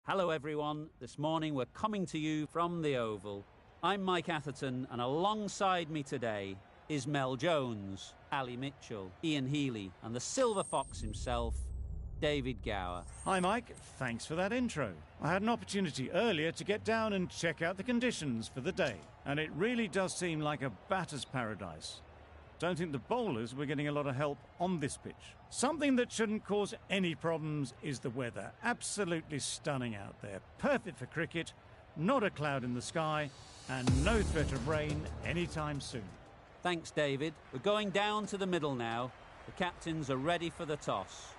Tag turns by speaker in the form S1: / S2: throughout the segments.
S1: Hello everyone, this morning we're coming to you from the Oval. I'm Mike Atherton and alongside me today is Mel Jones, Ali Mitchell, Ian Healy and the Silver Fox himself, David Gower.
S2: Hi Mike, thanks for that intro. I had an opportunity earlier to get down and check out the conditions for the day, and it really does seem like a batter's paradise. Don't think the bowlers were getting a lot of help on this pitch. Something that shouldn't cause any problems is the weather. Absolutely stunning out there. Perfect for cricket, not a cloud in the sky, and no threat of rain anytime soon.
S1: Thanks David. We're going down to the middle now. The captains are ready for the toss.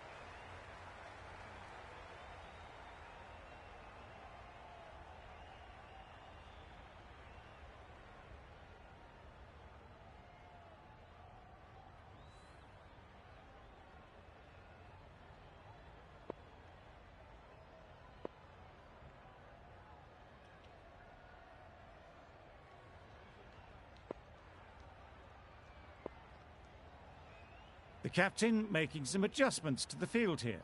S2: The captain making some adjustments to the field here.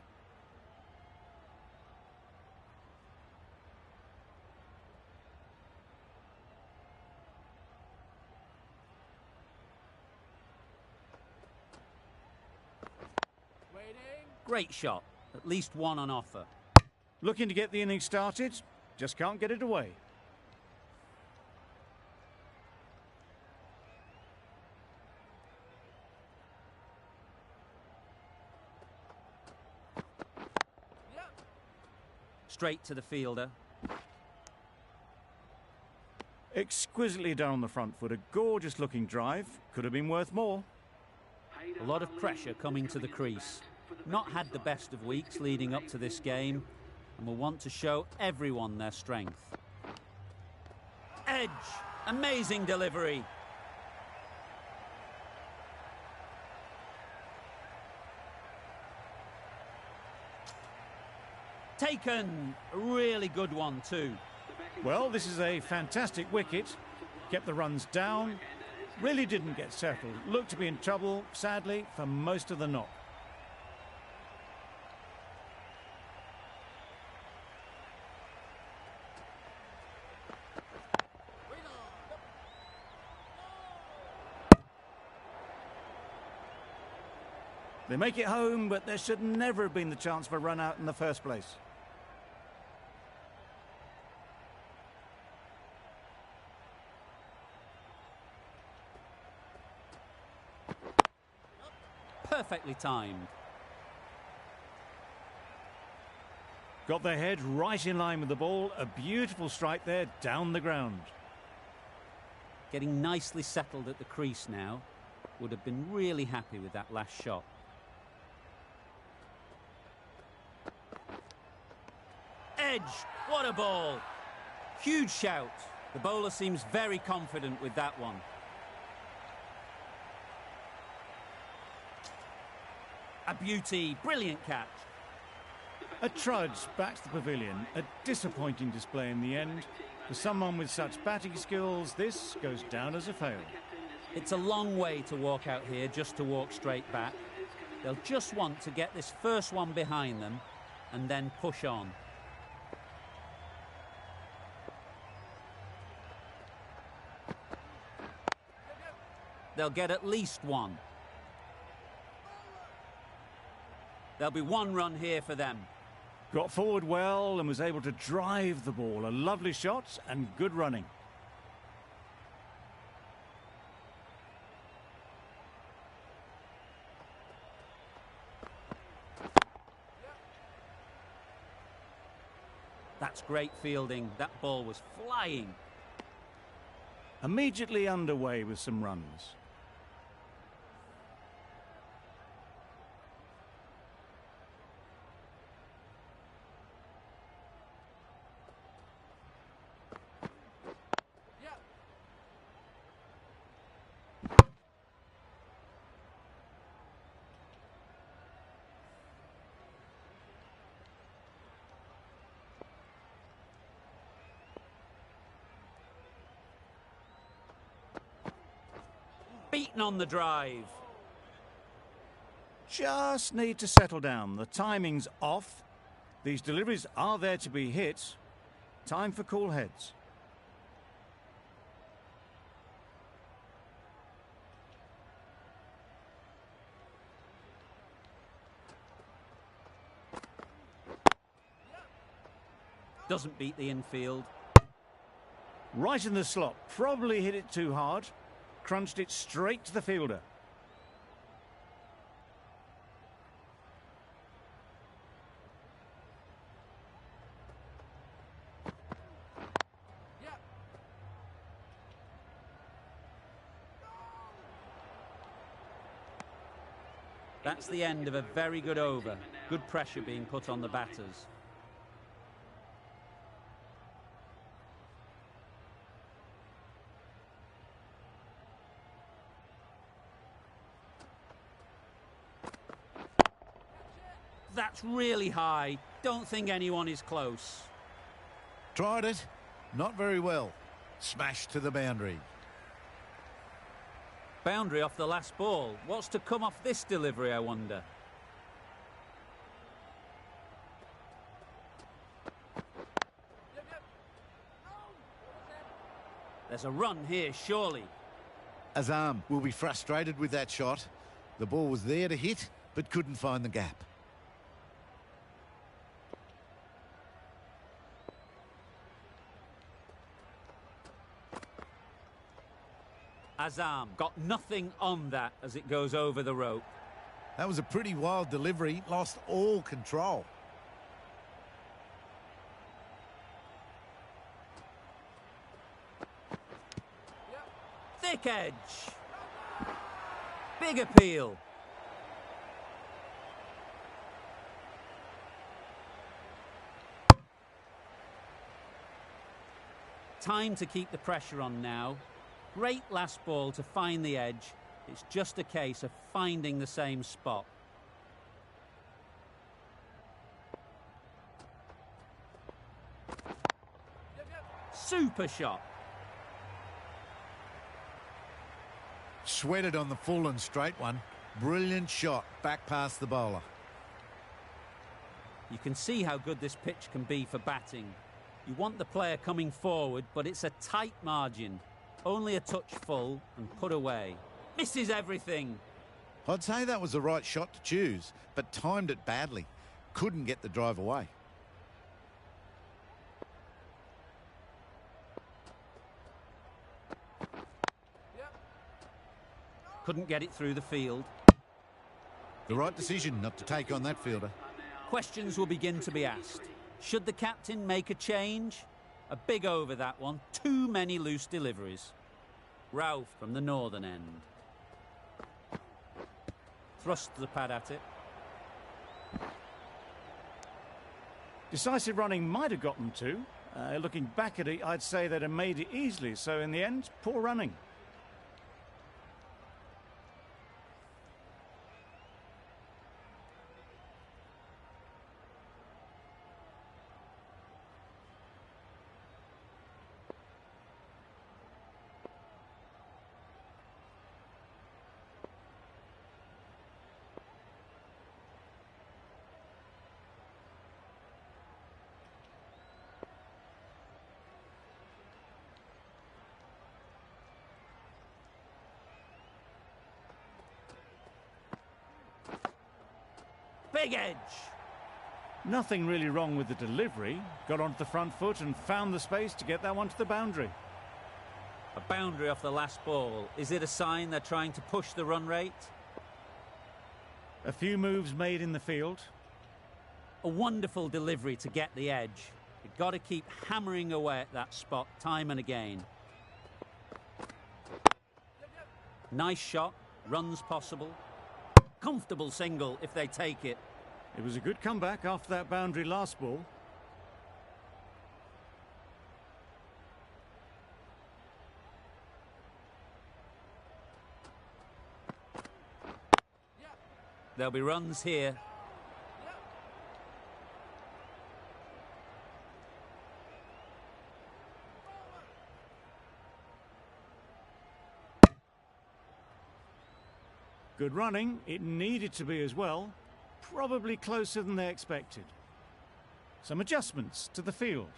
S1: Great shot, at least one on offer.
S2: Looking to get the innings started, just can't get it away.
S1: Straight to the fielder.
S2: Exquisitely done on the front foot, a gorgeous looking drive, could have been worth more.
S1: A lot of pressure coming to the crease. Not had the best of weeks leading up to this game and will want to show everyone their strength. Edge! Amazing delivery! Taken! A really good one too.
S2: Well, this is a fantastic wicket. Kept the runs down. Really didn't get settled. Looked to be in trouble, sadly, for most of the knock. They make it home, but there should never have been the chance for a run out in the first place.
S1: Perfectly timed.
S2: Got their head right in line with the ball. A beautiful strike there down the ground.
S1: Getting nicely settled at the crease now. Would have been really happy with that last shot. Edge! What a ball! Huge shout. The bowler seems very confident with that one. A beauty, brilliant catch.
S2: A trudge back to the pavilion. A disappointing display in the end. For someone with such batting skills, this goes down as a fail.
S1: It's a long way to walk out here just to walk straight back. They'll just want to get this first one behind them and then push on. They'll get at least one. There'll be one run here for them.
S2: Got forward well and was able to drive the ball. A lovely shot and good running.
S1: That's great fielding. That ball was flying.
S2: Immediately underway with some runs.
S1: Beaten on the drive.
S2: Just need to settle down. The timing's off. These deliveries are there to be hit. Time for cool heads.
S1: Doesn't beat the infield.
S2: Right in the slot. Probably hit it too hard. Crunched it straight to the fielder.
S1: That's the end of a very good over. Good pressure being put on the batters. That's really high. Don't think anyone is close.
S3: Tried it. Not very well. Smashed to the boundary.
S1: Boundary off the last ball. What's to come off this delivery, I wonder? There's a run here, surely.
S3: Azam will be frustrated with that shot. The ball was there to hit, but couldn't find the gap.
S1: Azam got nothing on that as it goes over the rope.
S3: That was a pretty wild delivery. Lost all control.
S1: Thick edge. Big appeal. Time to keep the pressure on now. Great last ball to find the edge. It's just a case of finding the same spot. Super shot.
S3: Sweated on the full and straight one. Brilliant shot back past the bowler.
S1: You can see how good this pitch can be for batting. You want the player coming forward, but it's a tight margin. Only a touch full and put away. Misses everything.
S3: I'd say that was the right shot to choose, but timed it badly. Couldn't get the drive away.
S1: Couldn't get it through the field.
S3: The right decision not to take on that fielder.
S1: Questions will begin to be asked. Should the captain make a change? A big over that one. Too many loose deliveries. Ralph from the northern end. Thrusts the pad at it.
S2: Decisive running might have gotten two. Looking back at it, I'd say they'd have made it easily. So in the end, poor running.
S1: Big edge.
S2: Nothing really wrong with the delivery. Got onto the front foot and found the space to get that one to the boundary.
S1: A boundary off the last ball. Is it a sign they're trying to push the run rate?
S2: A few moves made in the field.
S1: A wonderful delivery to get the edge. You've got to keep hammering away at that spot time and again. Nice shot. Runs possible. Comfortable single if they take it.
S2: It was a good comeback after that boundary last ball.
S1: There'll be runs here.
S2: Good running. It needed to be as well. Probably closer than they expected. some adjustments to the field.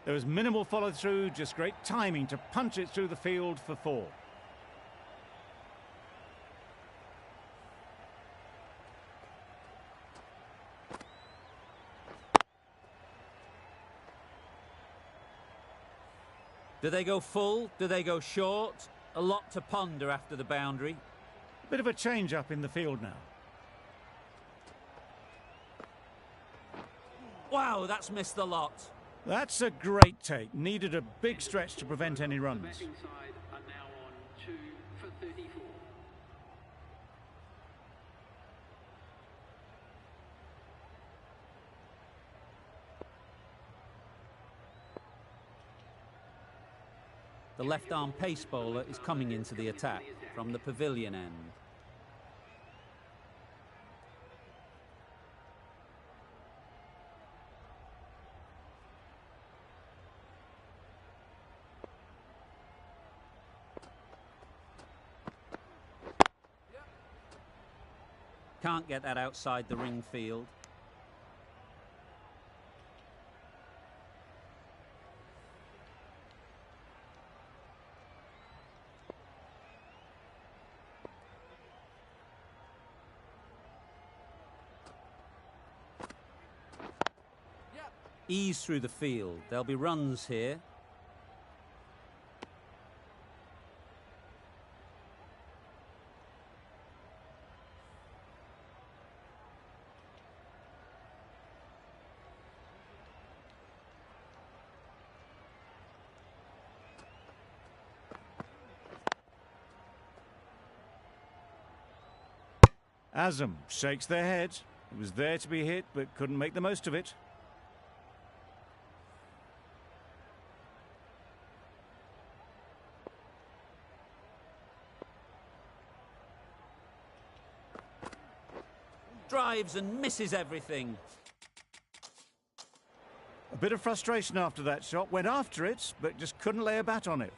S2: There was minimal follow-through, just great timing to punch it through the field for 4.
S1: Do they go full? Do they go short? A lot to ponder after the boundary.
S2: A bit of a change-up in the field now.
S1: Wow, that's missed the lot.
S2: That's a great take. Needed a big stretch to prevent any runs.
S4: The batting side are now on 2 for 34.
S1: The left-arm pace bowler is coming into the attack from the pavilion end. Can't get that outside the ring field. Ease through the field. There'll be runs here.
S2: Azam shakes their head. It was there to be hit, but couldn't make the most of it.
S1: Drives and misses everything.
S2: A bit of frustration after that shot. Went after it, but just couldn't lay a bat on it.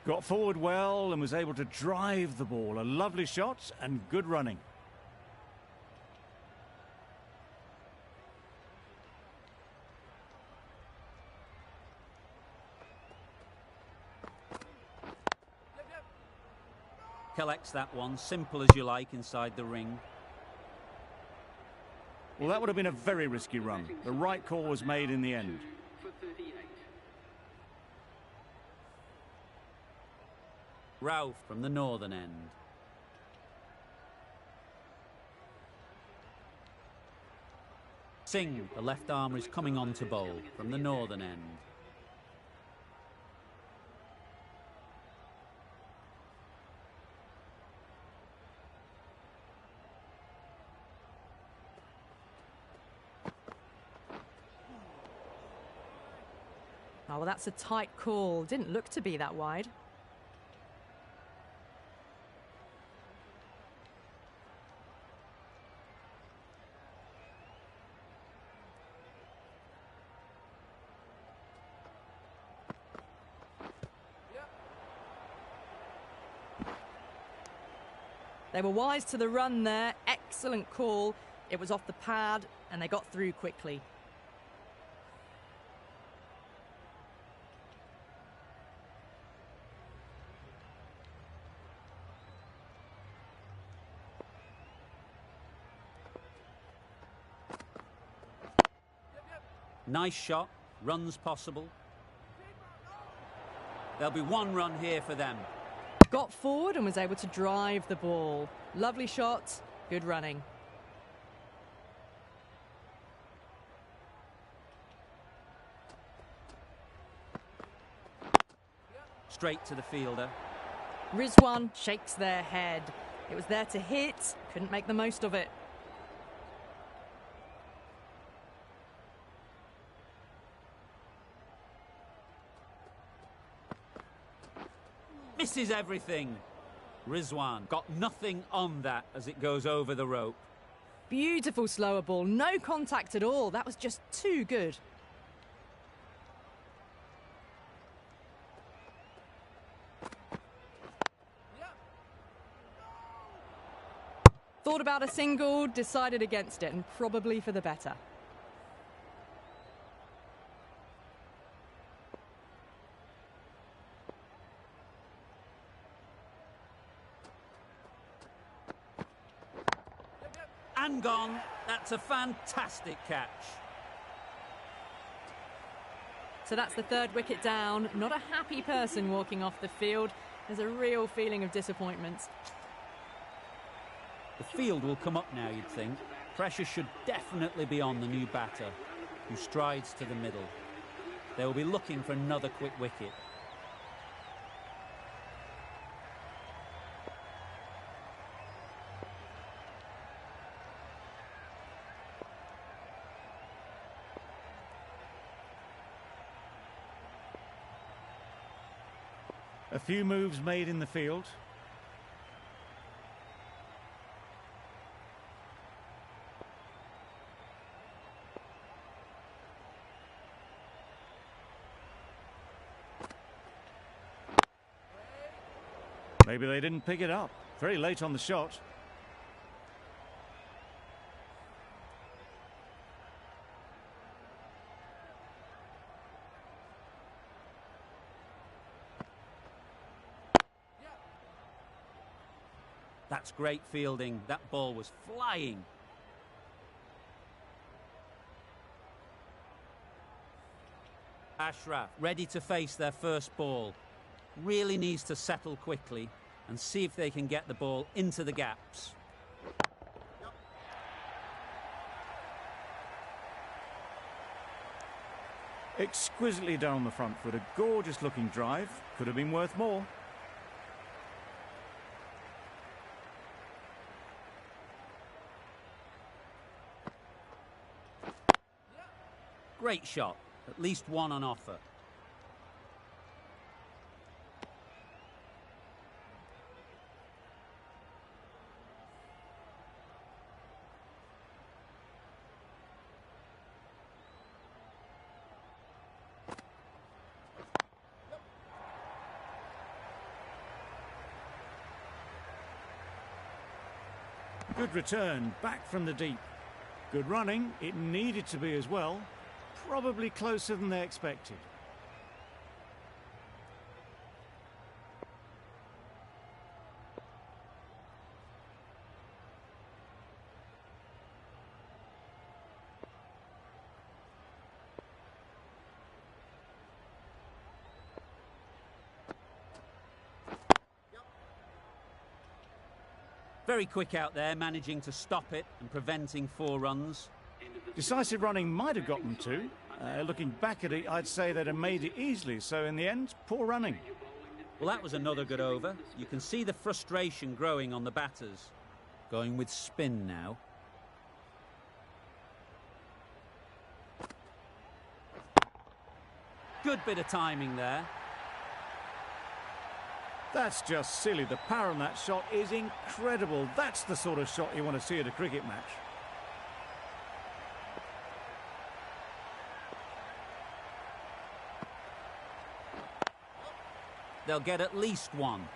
S2: Got forward well and was able to drive the ball. A lovely shot and good running.
S1: Collects that one, simple as you like, inside the ring.
S2: Well, that would have been a very risky run. The right call was made in the end.
S4: For 38.
S1: Ralph from the northern end. Singh, the left armer, is coming on to bowl from the northern end.
S5: Oh, well, that's a tight call. Didn't look to be that wide. They were wise to the run there. Excellent call. It was off the pad and they got through quickly.
S1: Nice shot, runs possible. There'll be one run here for them.
S5: Got forward and was able to drive the ball. Lovely shot, good running.
S1: Straight to the fielder.
S5: Rizwan shakes their head. It was there to hit, couldn't make the most of it.
S1: Misses everything. Rizwan got nothing on that as it goes over the rope.
S5: Beautiful slower ball, no contact at all. That was just too good. Thought about a single, decided against it, and probably for the better.
S1: And gone. That's a fantastic catch.
S5: So that's the third wicket down. Not a happy person walking off the field. There's a real feeling of disappointment.
S1: The field will come up now, you'd think. Pressure should definitely be on the new batter, who strides to the middle. They will be looking for another quick wicket.
S2: A few moves made in the field. Maybe they didn't pick it up. Very late on the shot.
S1: That's great fielding. That ball was flying. Ashraf ready to face their first ball. Really needs to settle quickly and see if they can get the ball into the gaps.
S2: Exquisitely down the front foot. A gorgeous looking drive. Could have been worth more.
S1: Great shot. At least one on offer.
S2: Good return, back from the deep. Good running, it needed to be as well. Probably closer than they expected.
S1: Very quick out there, managing to stop it and preventing 4 runs.
S2: Decisive running might have got them 2. Looking back at it, I'd say they'd have made it easily. So in the end, poor running.
S1: Well, that was another good over. You can see the frustration growing on the batters. Going with spin now. Good bit of timing there.
S2: That's just silly. The power on that shot is incredible. That's the sort of shot you want to see at a cricket match.
S1: They'll get at least 1.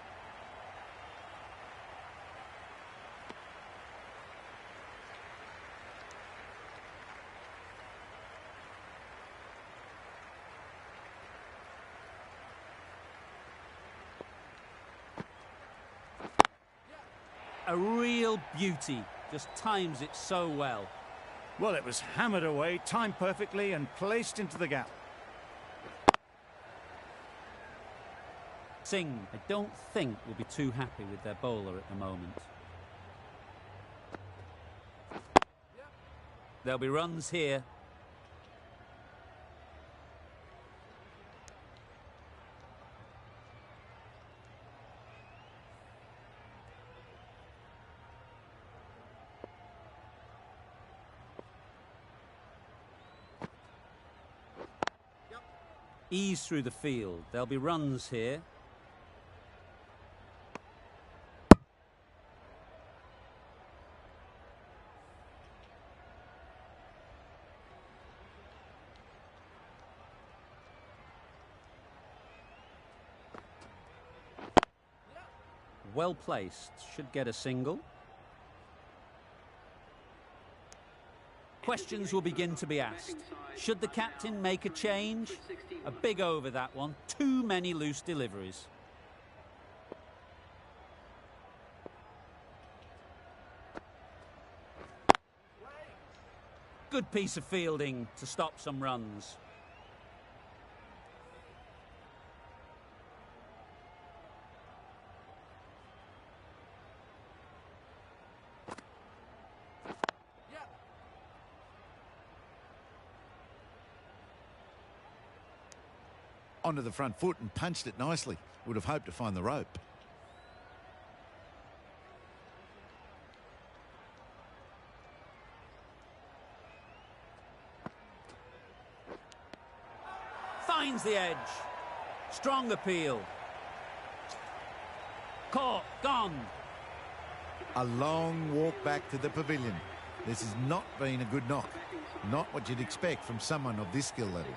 S1: A real beauty, just times it so well.
S2: Well, it was hammered away, timed perfectly and placed into the gap.
S1: Singh, I don't think, will be too happy with their bowler at the moment. There'll be runs here. Ease through the field. There'll be runs here. Well placed. Should get a single. Questions will begin to be asked. Should the captain make a change? A big over, that one. Too many loose deliveries. Good piece of fielding to stop some runs.
S3: Onto the front foot and punched it nicely. Would have hoped to find the rope.
S1: Finds the edge. Strong appeal. Caught. Gone.
S3: A long walk back to the pavilion. This has not been a good knock. Not what you'd expect from someone of this skill level.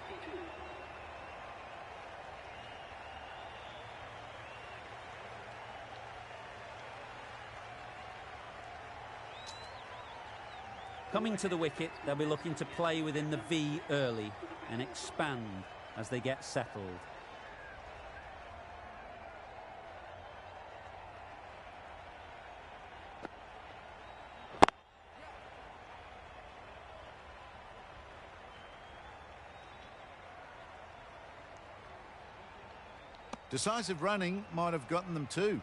S1: Coming to the wicket, they'll be looking to play within the V early and expand as they get settled.
S3: Decisive running might have gotten them 2.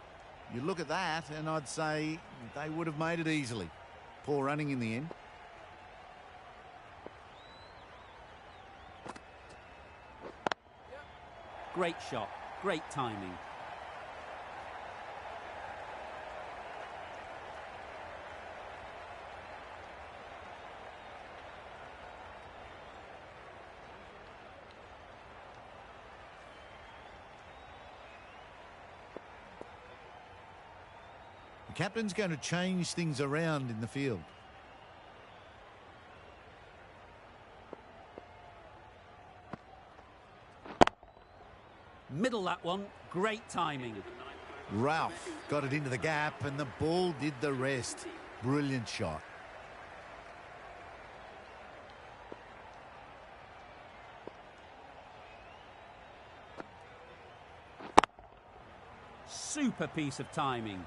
S3: You look at that and I'd say they would have made it easily. Poor running in the end.
S1: Great shot, great timing.
S3: The captain's going to change things around in the field.
S1: Middle that one, great timing.
S3: Ralph got it into the gap and the ball did the rest. Brilliant shot.
S1: Super piece of timing.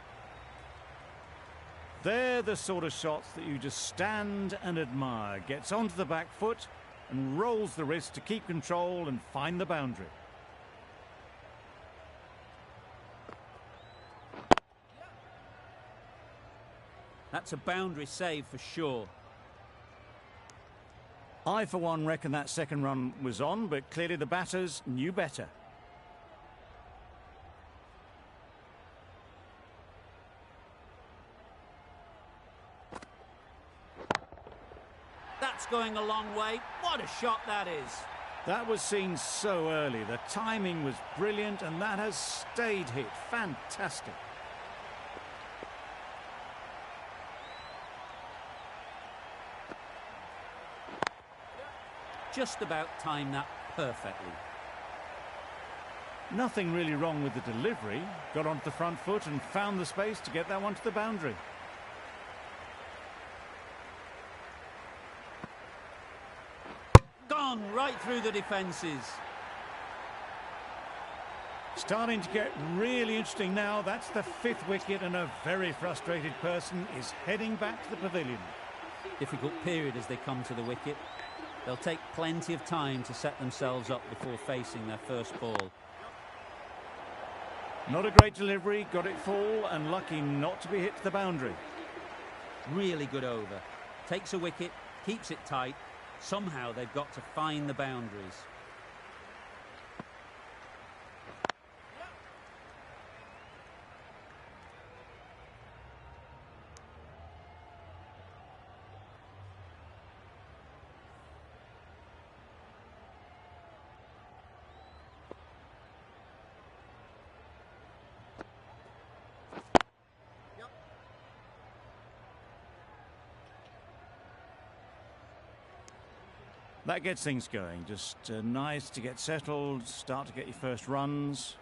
S2: They're the sort of shots that you just stand and admire. Gets onto the back foot and rolls the wrist to keep control and find the boundary.
S1: That's a boundary save for sure.
S2: I, for one, reckon that second run was on, but clearly the batters knew better.
S1: That's going a long way. What a shot that is.
S2: That was seen so early. The timing was brilliant, and that has stayed hit. Fantastic.
S1: Just about timed that perfectly.
S2: Nothing really wrong with the delivery. Got onto the front foot and found the space to get that one to the boundary.
S1: Gone right through the defences.
S2: Starting to get really interesting now. That's the 5th wicket, and a very frustrated person is heading back to the pavilion.
S1: Difficult period as they come to the wicket. They'll take plenty of time to set themselves up before facing their first ball.
S2: Not a great delivery, got it full and lucky not to be hit to the boundary.
S1: Really good over. Takes a wicket, keeps it tight. Somehow they've got to find the boundaries.
S2: That gets things going. Just nice to get settled, start to get your first runs.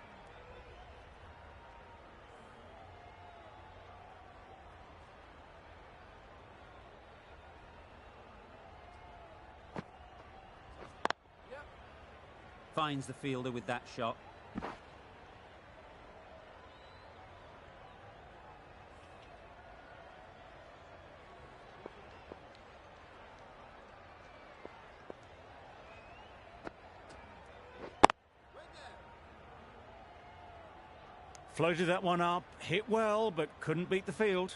S1: Finds the fielder with that shot.
S2: Floated that one up, hit well, but couldn't beat the field.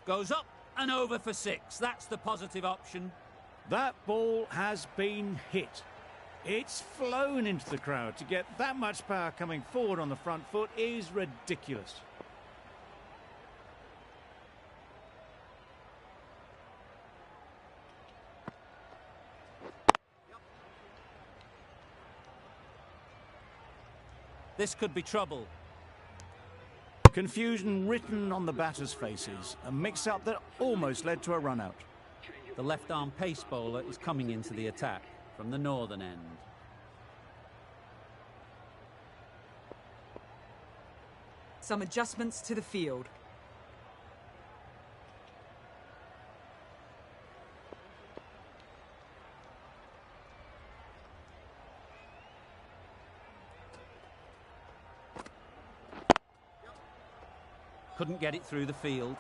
S1: Goes up and over for 6. That's the positive option.
S2: That ball has been hit. It's flown into the crowd. To get that much power coming forward on the front foot is ridiculous.
S1: This could be trouble.
S2: Confusion written on the batters' faces. A mix-up that almost led to a run-out.
S1: The left-arm pace bowler is coming into the attack from the northern end.
S6: Some adjustments to the field.
S1: Couldn't get it through the field.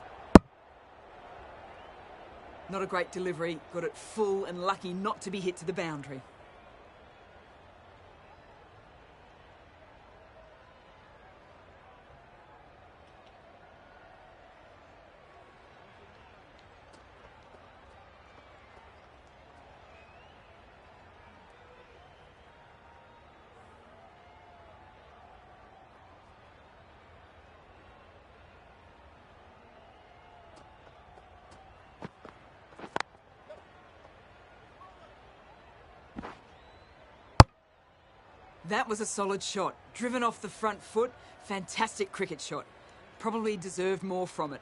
S6: Not a great delivery, got it full and lucky not to be hit to the boundary. That was a solid shot. Driven off the front foot. Fantastic cricket shot. Probably deserved more from it.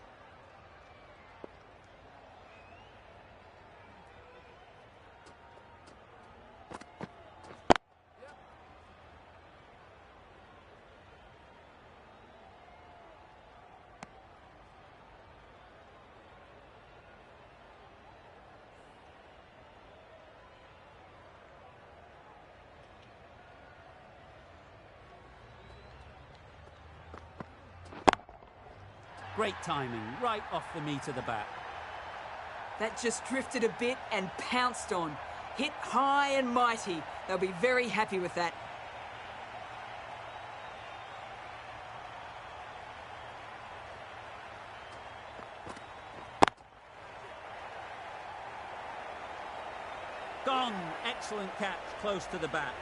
S1: Great timing, right off the meat of the bat.
S6: That just drifted a bit and pounced on. Hit high and mighty. They'll be very happy with that.
S1: Gone! Excellent catch, close to the bat.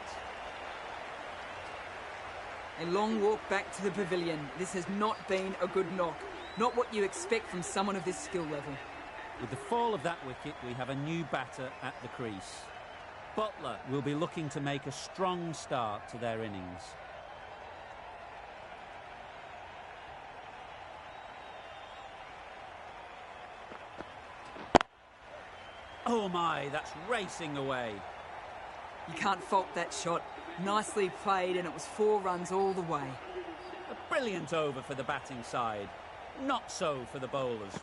S6: A long walk back to the pavilion. This has not been a good knock. Not what you expect from someone of this skill level.
S1: With the fall of that wicket, we have a new batter at the crease. Butler will be looking to make a strong start to their innings. Oh my, that's racing away.
S6: You can't fault that shot. Nicely played, and it was 4 runs all the way.
S1: A brilliant over for the batting side. Not so for the bowlers.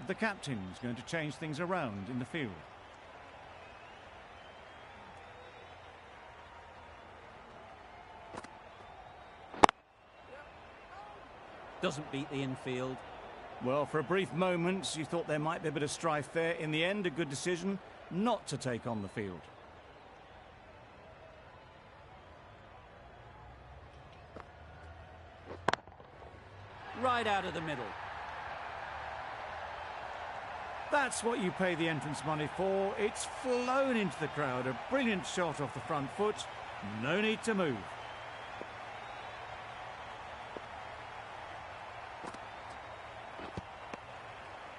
S2: The captain's going to change things around in the field.
S1: Doesn't beat the infield.
S2: Well, for a brief moment, you thought there might be a bit of strife there. In the end, a good decision not to take on the field.
S1: Right out of the middle.
S2: That's what you pay the entrance money for. It's flown into the crowd. A brilliant shot off the front foot. No need to move.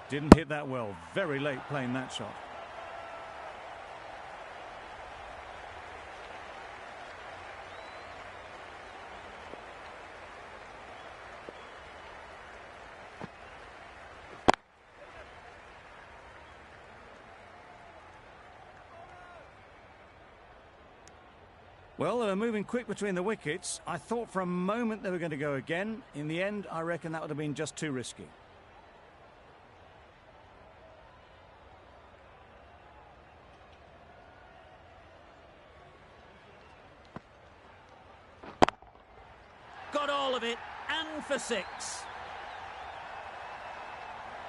S2: Didn't hit that well. Very late playing that shot. Well, they were moving quick between the wickets. I thought for a moment they were going to go again. In the end, I reckon that would have been just too risky.
S1: Got all of it, and for 6.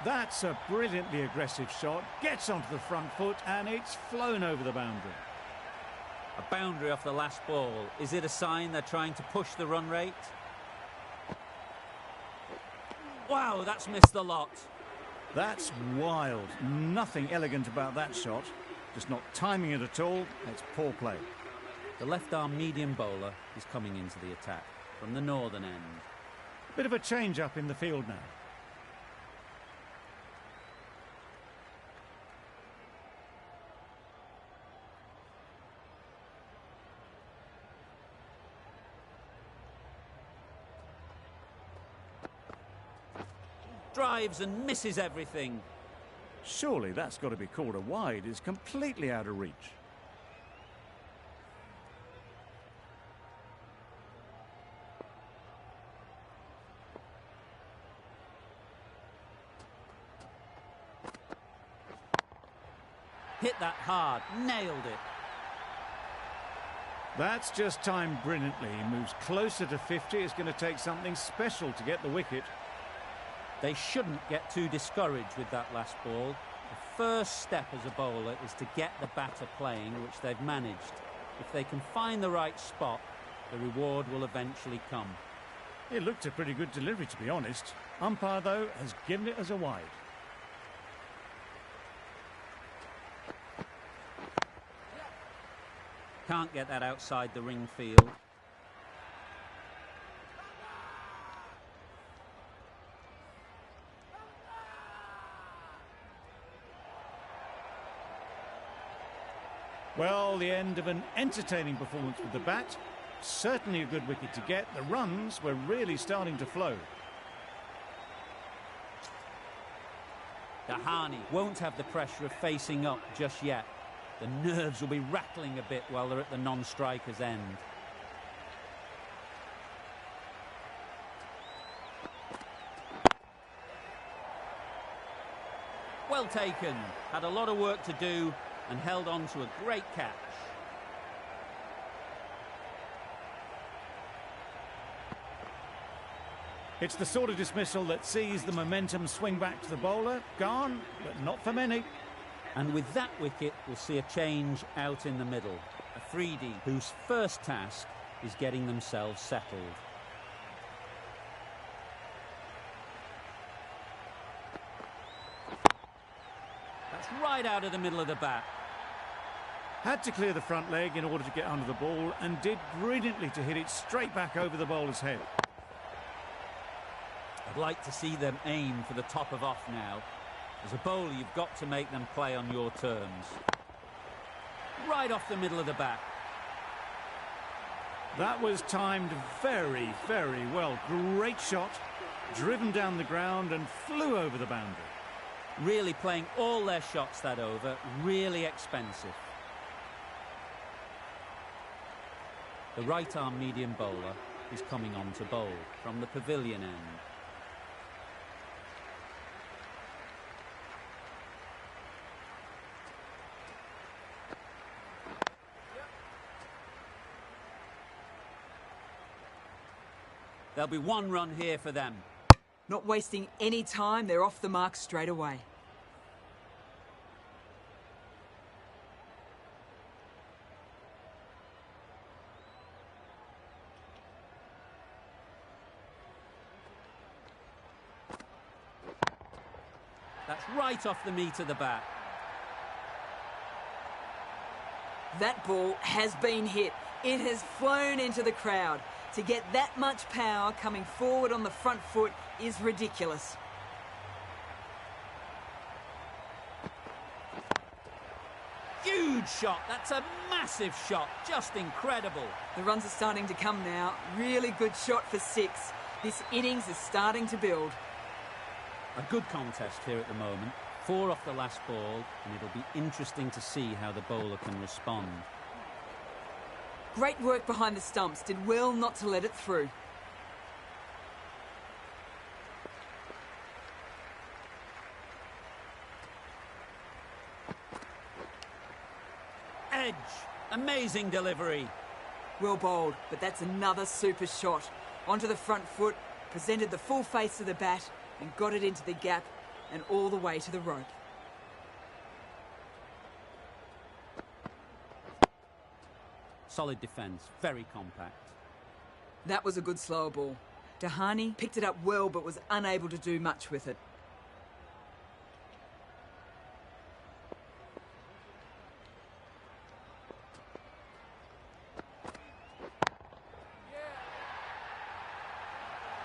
S2: That's a brilliantly aggressive shot. Gets onto the front foot, and it's flown over the boundary.
S1: A boundary off the last ball. Is it a sign they're trying to push the run rate? Wow, that's missed the lot.
S2: That's wild. Nothing elegant about that shot. Just not timing it at all. It's poor play.
S1: The left-arm medium bowler is coming into the attack from the northern end.
S2: Bit of a change-up in the field now.
S1: Drives and misses everything.
S2: Surely that's got to be called a wide. It's completely out of reach.
S1: Hit that hard, nailed it.
S2: That's just timed brilliantly. He moves closer to 50. It's going to take something special to get the wicket.
S1: They shouldn't get too discouraged with that last ball. The first step as a bowler is to get the batter playing, which they've managed. If they can find the right spot, the reward will eventually come.
S2: It looked a pretty good delivery, to be honest. Umpire, though, has given it as a wide.
S1: Can't get that outside the ring field.
S2: Well, the end of an entertaining performance with the bat. Certainly a good wicket to get. The runs were really starting to flow.
S1: Dahani won't have the pressure of facing up just yet. The nerves will be rattling a bit while they're at the non-striker's end. Well taken. Had a lot of work to do and held on to a great catch.
S2: It's the sort of dismissal that sees the momentum swing back to the bowler. Gone, but not for many.
S1: And with that wicket, we'll see a change out in the middle. Afridi, whose first task is getting themselves settled. That's right out of the middle of the bat.
S2: Had to clear the front leg in order to get under the ball and did brilliantly to hit it straight back over the bowler's head.
S1: I'd like to see them aim for the top of off now. As a bowler, you've got to make them play on your terms. Right off the middle of the bat.
S2: That was timed very, very well. Great shot, driven down the ground and flew over the boundary.
S1: Really playing all their shots that over, really expensive. The right-arm medium bowler is coming on to bowl from the pavilion end. There'll be one run here for them.
S6: Not wasting any time, they're off the mark straight away.
S1: That's right off the meat of the bat.
S6: That ball has been hit. It has flown into the crowd. To get that much power coming forward on the front foot is ridiculous.
S1: Huge shot. That's a massive shot. Just incredible.
S6: The runs are starting to come now. Really good shot for 6. This innings is starting to build.
S1: A good contest here at the moment. 4 off the last ball, and it'll be interesting to see how the bowler can respond.
S6: Great work behind the stumps. Did well not to let it through.
S1: Edge. Amazing delivery.
S6: Well bowled, but that's another super shot. Onto the front foot, presented the full face of the bat and got it into the gap and all the way to the rope.
S1: Solid defence, very compact.
S6: That was a good slower ball. Dahani picked it up well but was unable to do much with it.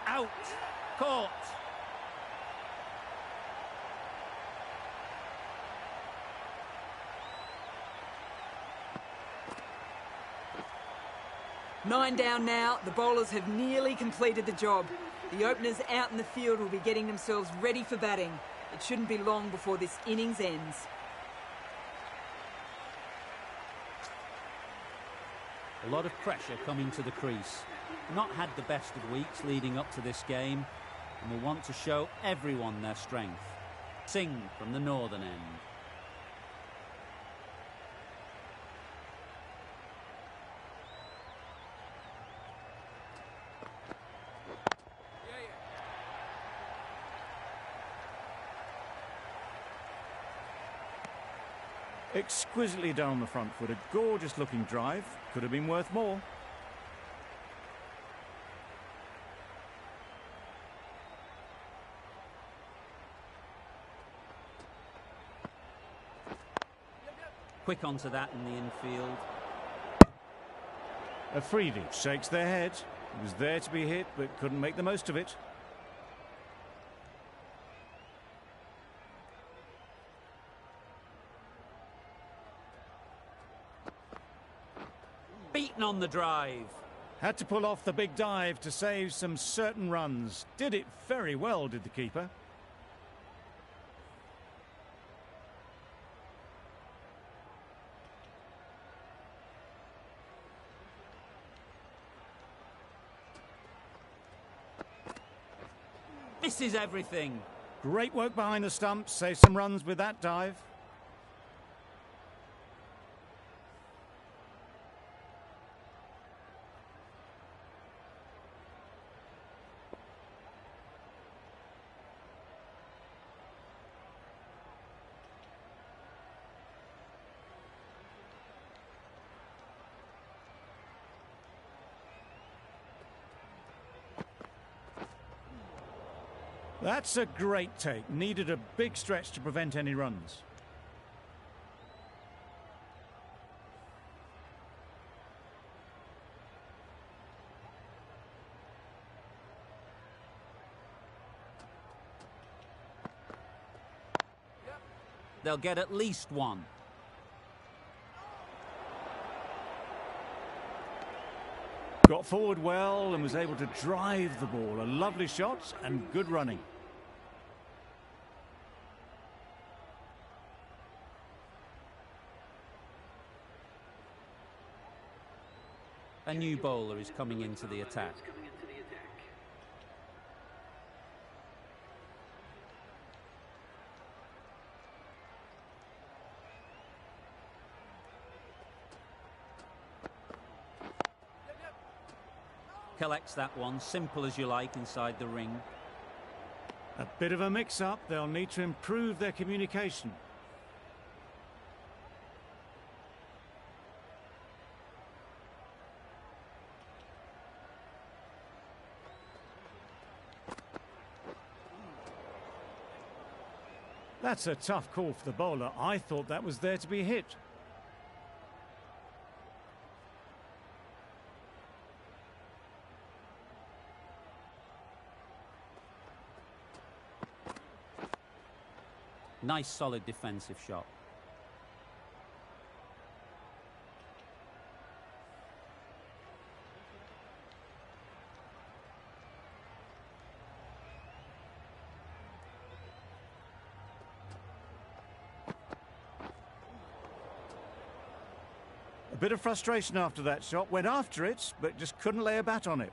S1: Out. Caught.
S6: Nine down now. The bowlers have nearly completed the job. The openers out in the field will be getting themselves ready for batting. It shouldn't be long before this innings ends.
S1: A lot of pressure coming to the crease. Not had the best of weeks leading up to this game, and will want to show everyone their strength. Singh from the northern end.
S2: Exquisitely done on the front foot. A gorgeous looking drive. Could have been worth more.
S1: Quick onto that in the infield.
S2: A freebie shakes their head. It was there to be hit, but couldn't make the most of it.
S1: Beaten on the drive.
S2: Had to pull off the big dive to save some certain runs. Did it very well, did the keeper.
S1: This is everything.
S2: Great work behind the stumps. Save some runs with that dive. That's a great take. Needed a big stretch to prevent any runs.
S1: They'll get at least one.
S2: Got forward well and was able to drive the ball. A lovely shot and good running.
S1: A new bowler is coming into the attack. Collects that one, simple as you like, inside the ring.
S2: A bit of a mix-up. They'll need to improve their communication. That's a tough call for the bowler. I thought that was there to be hit.
S1: Nice solid defensive shot.
S2: A bit of frustration after that shot. Went after it, but just couldn't lay a bat on it.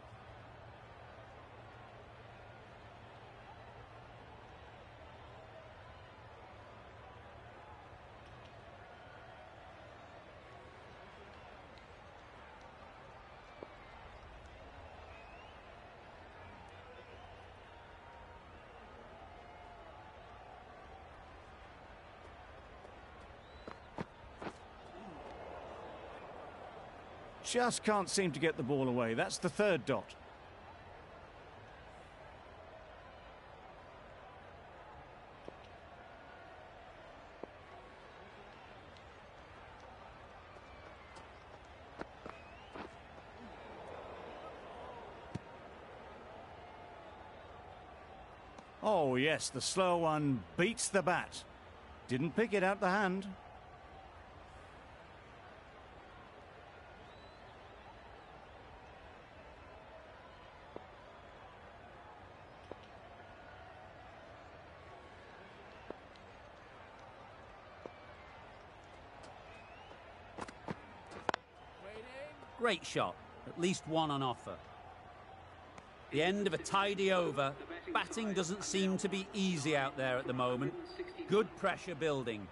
S2: Just can't seem to get the ball away. That's the third dot. Oh yes, the slow one beats the bat. Didn't pick it out the hand.
S1: Great shot. At least one on offer. The end of a tidy over. Batting doesn't seem to be easy out there at the moment. Good pressure building.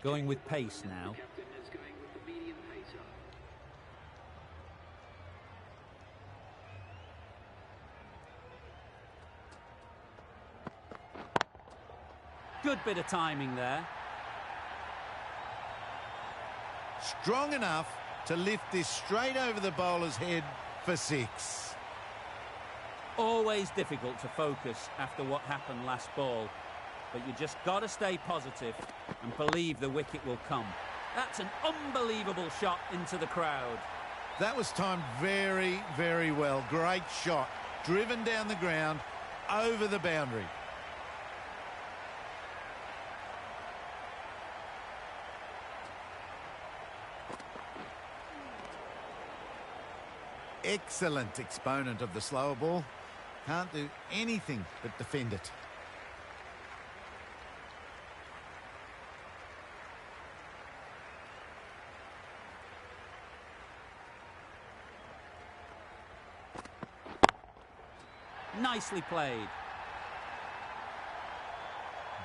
S1: Going with pace now. Good bit of timing there.
S3: Strong enough to lift this straight over the bowler's head for 6.
S1: Always difficult to focus after what happened last ball. but you just got to stay positive and believe the wicket will come. That's an unbelievable shot into the crowd.
S3: That was timed very, very well. Great shot. Driven down the ground, over the boundary. Excellent exponent of the slower ball. Can't do anything but defend it.
S1: Nicely played.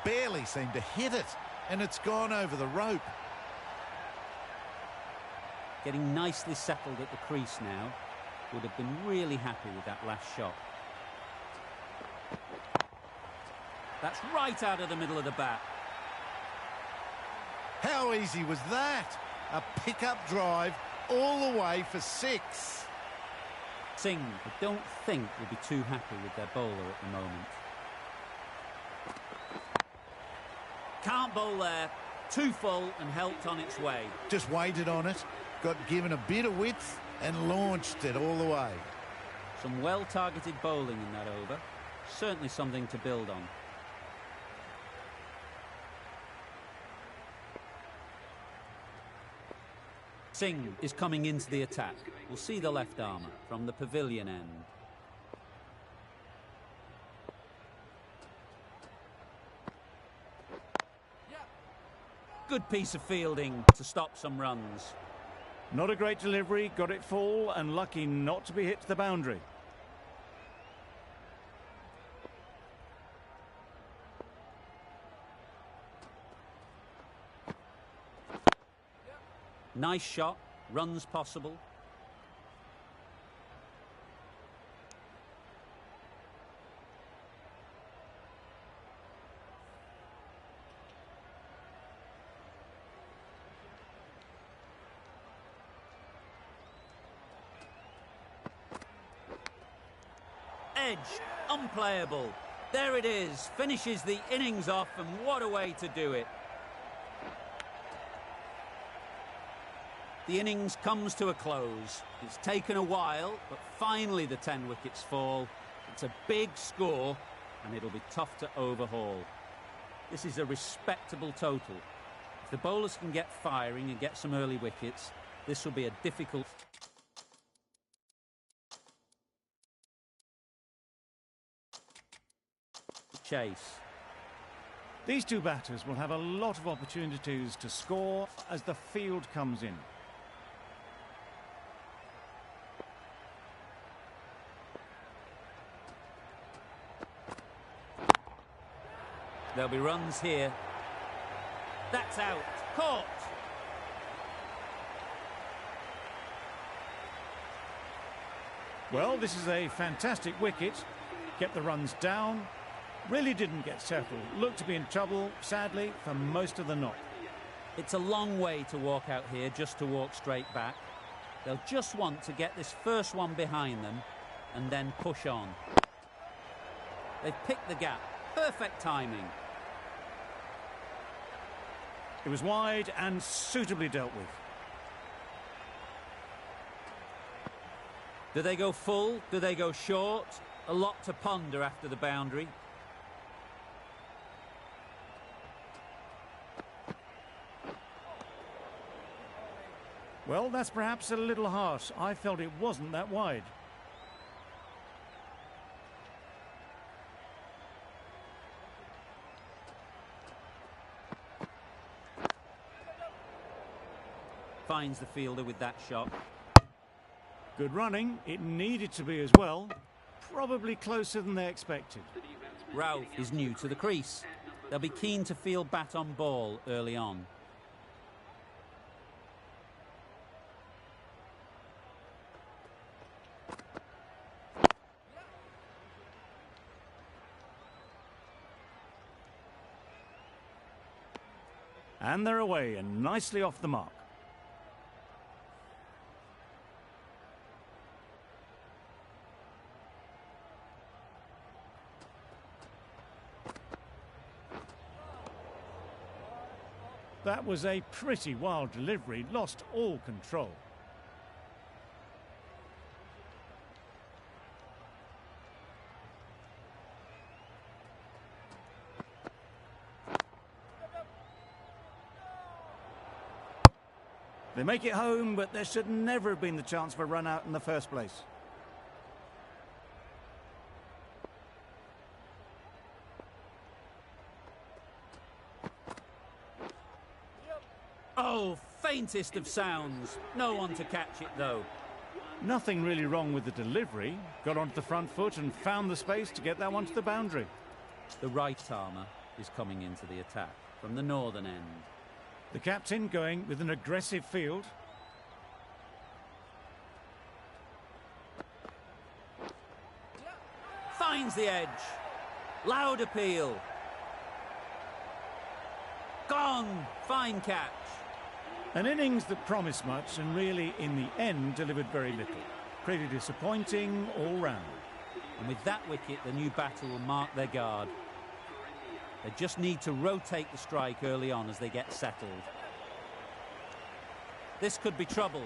S3: Barely seemed to hit it, and it's gone over the rope.
S1: Getting nicely settled at the crease now. Would have been really happy with that last shot. That's right out of the middle of the bat.
S3: How easy was that? A pick-up drive all the way for 6.
S1: Singh, I don't think, will be too happy with their bowler at the moment. Can't bowl there. Too full and helped on its way.
S3: Just waited on it, got given a bit of width and launched it all the way.
S1: Some well-targeted bowling in that over. Certainly something to build on. Singh is coming into the attack. We'll see the left armour from the pavilion end. Good piece of fielding to stop some runs.
S2: Not a great delivery, got it full and lucky not to be hit to the boundary.
S1: Nice shot, runs possible. Edge, unplayable. There it is, finishes the innings off, and what a way to do it. The innings comes to a close. It's taken a while, but finally the 10 wickets fall. It's a big score, and it'll be tough to overhaul. This is a respectable total. If the bowlers can get firing and get some early wickets, this will be a difficult chase.
S2: These two batters will have a lot of opportunities to score as the field comes in.
S1: There'll be runs here. That's out. Caught.
S2: Well, this is a fantastic wicket. Kept the runs down. Really didn't get settled. Looked to be in trouble, sadly, for most of the knock.
S1: It's a long way to walk out here just to walk straight back. They'll just want to get this first one behind them and then push on. They've picked the gap. Perfect timing.
S2: It was wide and suitably dealt with.
S1: Do they go full? Do they go short? A lot to ponder after the boundary.
S2: Well, that's perhaps a little harsh. I felt it wasn't that wide.
S1: Finds the fielder with that shot.
S2: Good running. It needed to be as well. Probably closer than they expected.
S1: Ralph is new to the crease. They'll be keen to field bat on ball early on.
S2: And they're away and nicely off the mark. That was a pretty wild delivery, lost all control. They make it home, but there should never have been the chance for a run out in the first place.
S1: Oh, faintest of sounds. No one to catch it, though.
S2: Nothing really wrong with the delivery. Got onto the front foot and found the space to get that one to the boundary.
S1: The right armour is coming into the attack from the northern end.
S2: The captain going with an aggressive field.
S1: Finds the edge. Loud appeal. Gone. Fine catch.
S2: An innings that promised much and really, in the end, delivered very little. Pretty disappointing all round.
S1: And with that wicket, the new batter will mark their guard. They just need to rotate the strike early on as they get settled. This could be trouble.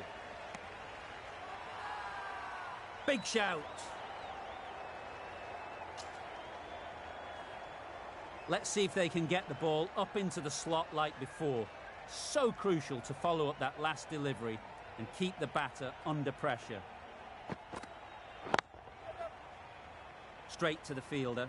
S1: Big shout. Let's see if they can get the ball up into the slot like before. So crucial to follow up that last delivery and keep the batter under pressure. Straight to the fielder.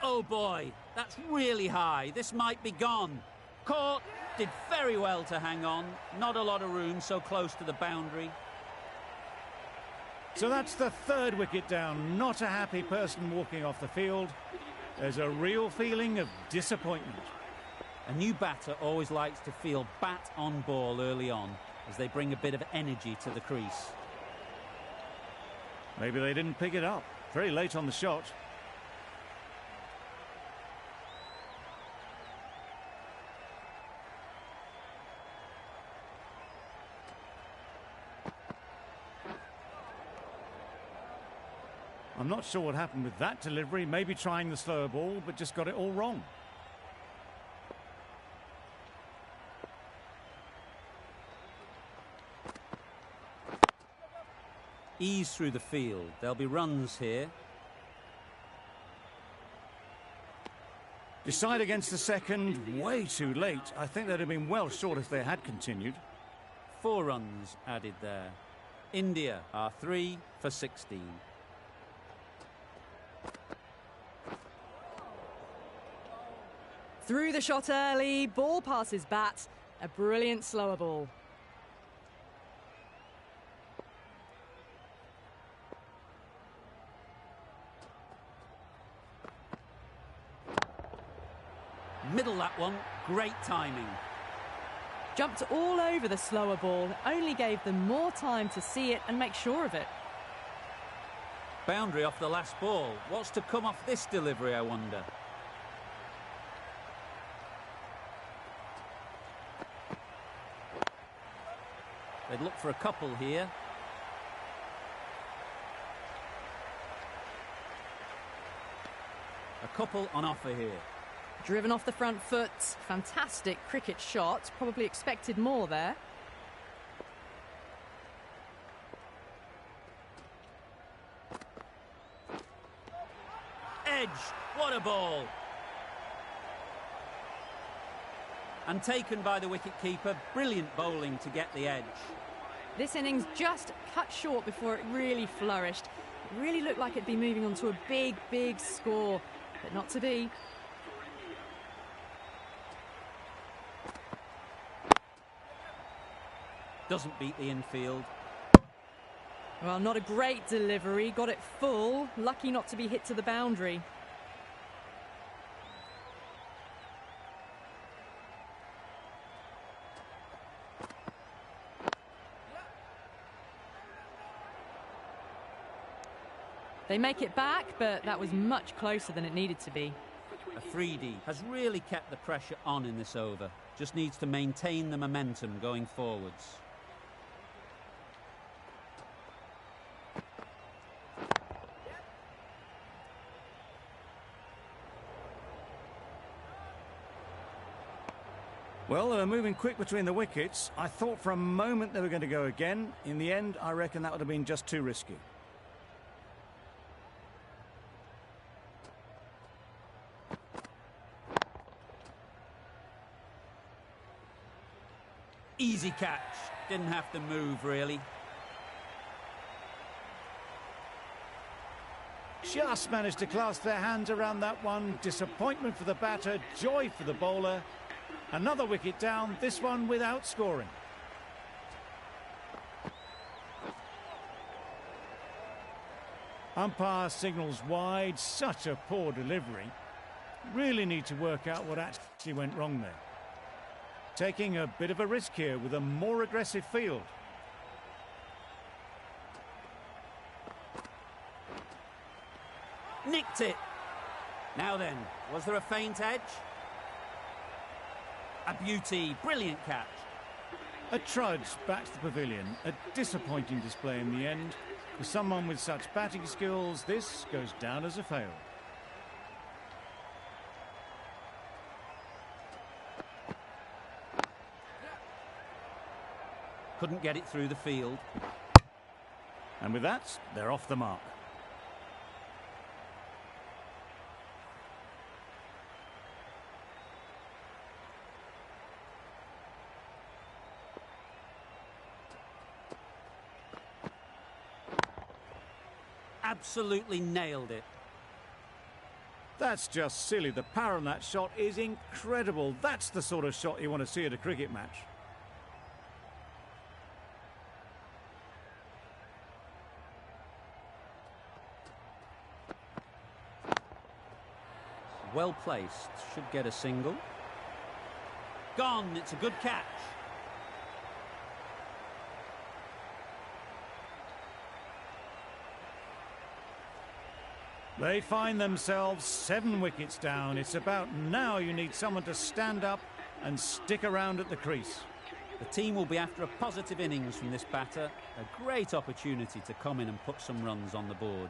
S1: Oh boy, that's really high. This might be gone. Caught, did very well to hang on. Not a lot of room so close to the boundary.
S2: So that's the third wicket down. Not a happy person walking off the field. There's a real feeling of disappointment.
S1: A new batter always likes to feel bat on ball early on as they bring a bit of energy to the crease.
S2: Maybe they didn't pick it up. Very late on the shot. I'm not sure what happened with that delivery. Maybe trying the slower ball, but just got it all wrong.
S1: Ease through the field. There'll be runs here.
S2: Decide against the second, way too late. I think they'd have been well short if they had continued.
S1: 4 runs added there. India are 3 for 16.
S5: Through the shot early, ball passes bat. A brilliant slower ball.
S1: Middle that one, great timing.
S5: Jumped all over the slower ball, only gave them more time to see it and make sure of it.
S1: Boundary off the last ball. What's to come off this delivery, I wonder? They'd look for a couple here. A couple on offer here.
S5: Driven off the front foot. Fantastic cricket shot. Probably expected more there.
S1: Edge. What a ball. And taken by the wicket-keeper. Brilliant bowling to get the edge.
S5: This innings just cut short before it really flourished. It really looked like it'd be moving on to a big, big score, but not to be.
S1: Doesn't beat the infield.
S5: Well, not a great delivery. Got it full. Lucky not to be hit to the boundary. They make it back, but that was much closer than it needed to be.
S1: Afridi has really kept the pressure on in this over. Just needs to maintain the momentum going forwards.
S2: Well, they were moving quick between the wickets. I thought for a moment they were going to go again. In the end, I reckon that would have been just too risky.
S1: Easy catch. Didn't have to move, really.
S2: Just managed to clasp their hands around that one. Disappointment for the batter, joy for the bowler. Another wicket down, this one without scoring. Umpire signals wide, such a poor delivery. Really need to work out what actually went wrong there. Taking a bit of a risk here with a more aggressive field.
S1: Nicked it. Now then, was there a feint edge? A beauty, brilliant catch.
S2: A trudge back to the pavilion. A disappointing display in the end. For someone with such batting skills, this goes down as a fail.
S1: Couldn't get it through the field.
S2: And with that, they're off the mark.
S1: Absolutely nailed it.
S2: That's just silly. The power on that shot is incredible. That's the sort of shot you want to see at a cricket match.
S1: Well placed. Should get a single. Gone. It's a good catch.
S2: They find themselves 7 wickets down. It's about now you need someone to stand up and stick around at the crease.
S1: The team will be after a positive innings from this batter. A great opportunity to come in and put some runs on the board.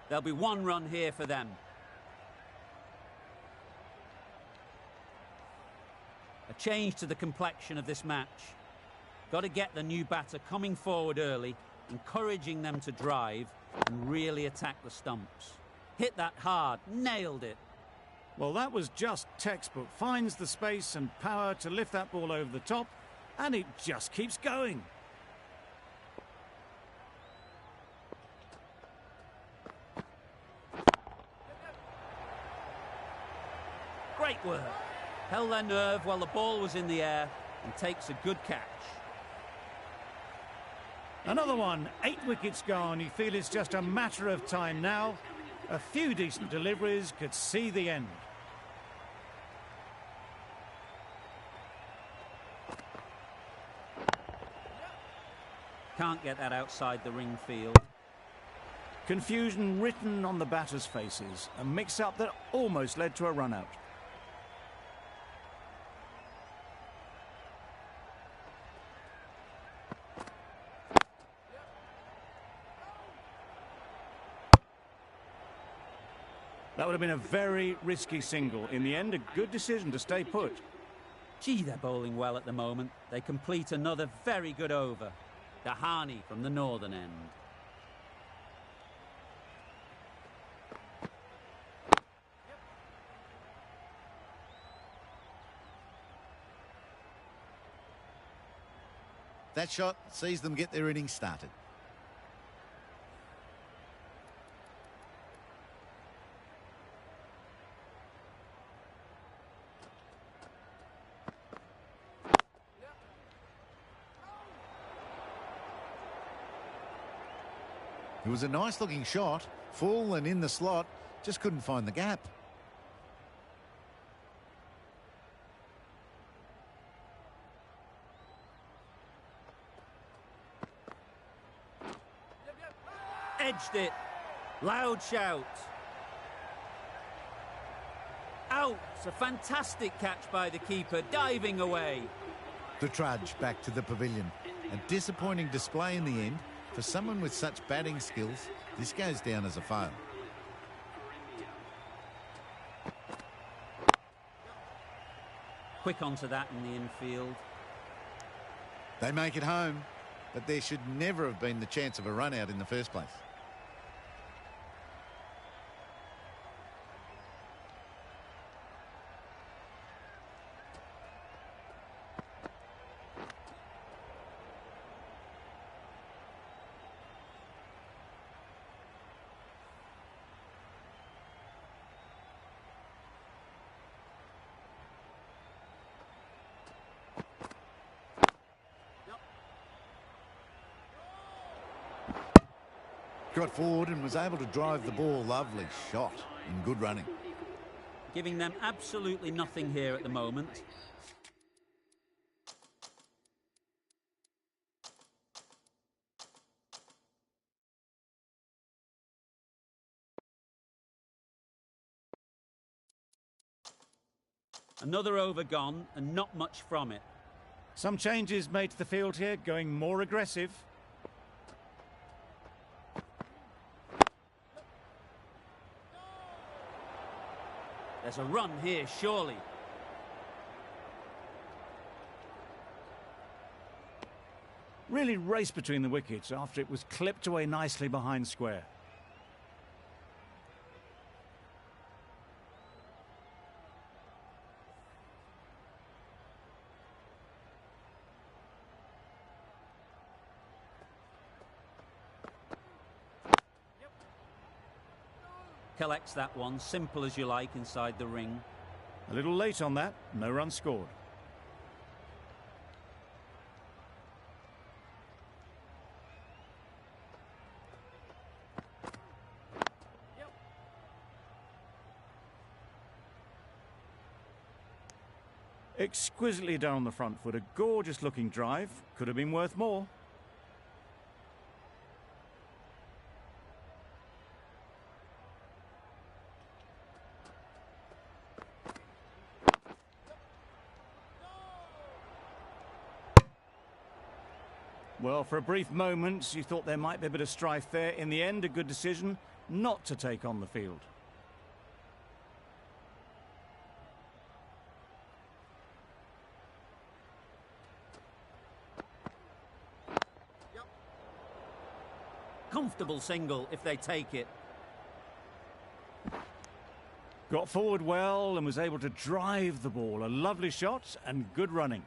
S1: There'll be 1 run here for them. A change to the complexion of this match. Got to get the new batter coming forward early, encouraging them to drive and really attack the stumps. Hit that hard, nailed it.
S2: Well, that was just textbook. Finds the space and power to lift that ball over the top, and it just keeps going.
S1: Great work. Held their nerve while the ball was in the air and takes a good catch.
S2: Another one, 8 wickets gone. You feel it's just a matter of time now. A few decent deliveries could see the end.
S1: Can't get that outside the ring field.
S2: Confusion written on the batters' faces. A mix-up that almost led to a run-out. That would have been a very risky single. In the end, a good decision to stay put.
S1: Gee, they're bowling well at the moment. They complete another very good over. Dahani from the northern end.
S3: That shot sees them get their innings started. It was a nice-looking shot, full and in the slot, just couldn't find the gap.
S1: Edged it. Loud shout. Out. It's a fantastic catch by the keeper, diving away.
S3: The trudge back to the pavilion. A disappointing display in the end. For someone with such batting skills, this goes down as a fail.
S1: Quick onto that in the infield.
S3: They make it home, but there should never have been the chance of a run out in the first place. Got forward and was able to drive the ball. Lovely shot and good running.
S1: Giving them absolutely nothing here at the moment. Another over gone and not much from it.
S2: Some changes made to the field here, going more aggressive.
S1: There's a run here, surely.
S2: Really raced between the wickets after it was clipped away nicely behind square.
S1: Collects that one, simple as you like, inside the ring.
S2: A little late on that, no run scored. Exquisitely down on the front foot, a gorgeous looking drive, could have been worth more. Well, for a brief moment, you thought there might be a bit of strife there. In the end, a good decision not to take on the field.
S1: Comfortable single if they take it.
S2: Got forward well and was able to drive the ball. A lovely shot and good running.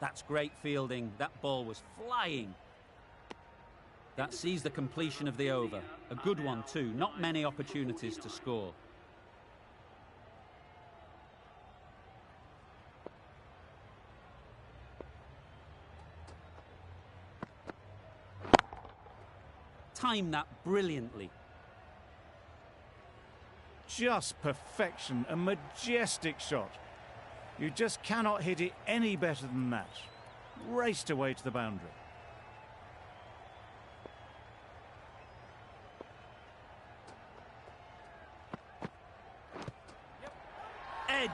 S1: That's great fielding. That ball was flying. That sees the completion of the over. A good one too. Not many opportunities to score. Timed that brilliantly.
S2: Just perfection, a majestic shot. You just cannot hit it any better than that. Raced away to the boundary.
S1: Edged.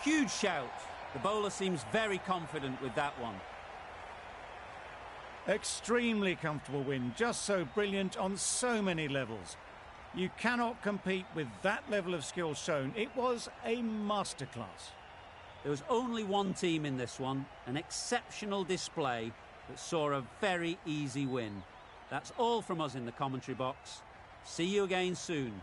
S1: Huge shout. The bowler seems very confident with that one.
S2: Extremely comfortable win, just so brilliant on so many levels. You cannot compete with that level of skill shown. It was a masterclass.
S1: There was only one team in this one, an exceptional display that saw a very easy win. That's all from us in the commentary box. See you again soon.